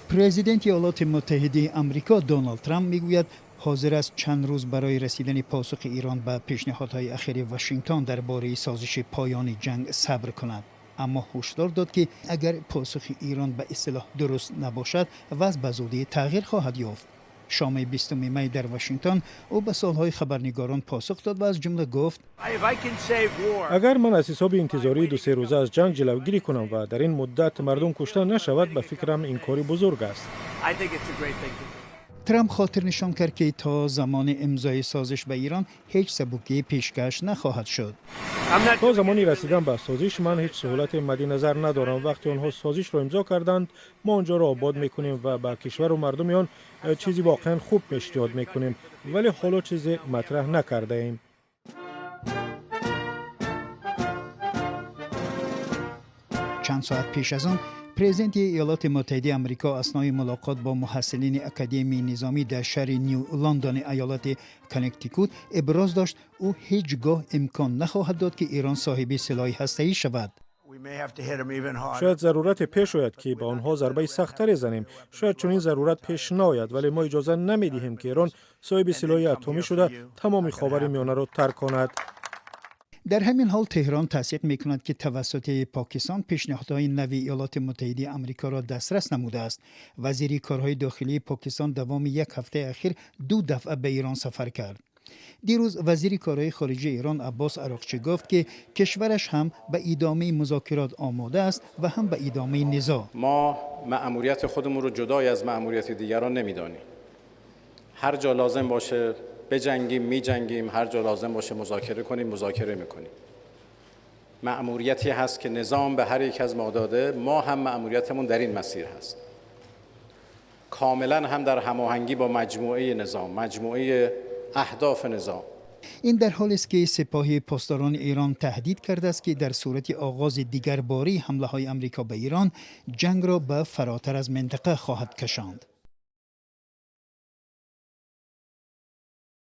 پرزیدنت ایالات متحده آمریکا دونالد ترامپ میگوید حاضر است چند روز برای رسیدن پاسخ ایران به پیشنهادهای اخیر واشنگتن درباره سازش پایان جنگ صبر کند. اما هشدار داد که اگر پاسخ ایران به اصطلاح درست نباشد وضع به زودی تغییر خواهد یافت. شام 20 می در واشنگتن او به سوالهای خبرنگاران پاسخ داد و از جمله گفت اگر من از حساب انتظاری 2-3 روزه از جنگ جلوگیری کنم و در این مدت مردم کشته نشود به فکرم این کاری بزرگ است. ترامپ خاطر نشان کرد که تا زمان امضای سازش به ایران هیچ سبکی پیشکش نخواهد شد. تا زمانی رسیدن به سازش من هیچ سهولت مد نظر ندارم. وقتی آنها سازش را امضا کردند ما آنجا را آباد میکنیم و به کشور و مردم آن چیزی واقعا خوب پیشنهاد میکنیم، ولی حالا چیزی مطرح نکرده ایم. چند ساعت پیش از آن پرزیدنت ایالات متحده آمریکا اثنای ملاقات با محصلین اکادمی نظامی در شهر نیو لندن ایالت کانکتیکوت ابراز داشت او هیچگاه امکان نخواهد داد که ایران صاحب سلاح هسته‌ای شود. شاید ضرورت پیش آید که به آنها ضربه سخت‌تر زنیم. شاید چنین ضرورت پیش نآید، ولی ما اجازه نمی‌دهیم که ایران صاحب سلاح اتمی شده تمام خاورمیانه را ترک کند. در همین حال تهران تصدیق می‌کند که توسط پاکستان پیشنهادهای نوی ایالات متحده آمریکا را دسترس نموده است. وزیر کارهای داخلی پاکستان دوام یک هفته اخیر 2 دفعه به ایران سفر کرد. دیروز وزیر کارهای خارجه ایران عباس عراقچی گفت که کشورش هم به ادامه مذاکرات آماده است و هم به ادامه نزاع. ما مأموریت خودمون رو جدای از مأموریت دیگران نمی‌دانیم. هر جا لازم باشه بجنگیم میجنگیم، هر جا لازم باشه مذاکره کنیم مذاکره میکنیم. مأموریتی هست که نظام به هر یک از ما داده، ما هم مأموریتمون در این مسیر هست. کاملا هم در هماهنگی با مجموعه نظام، مجموعه اهداف نظام. این در حالی است که سپاه پاسداران ایران تهدید کرده است که در صورت آغاز دیگر باره حمله های آمریکا به ایران جنگ را به فراتر از منطقه خواهد کشاند.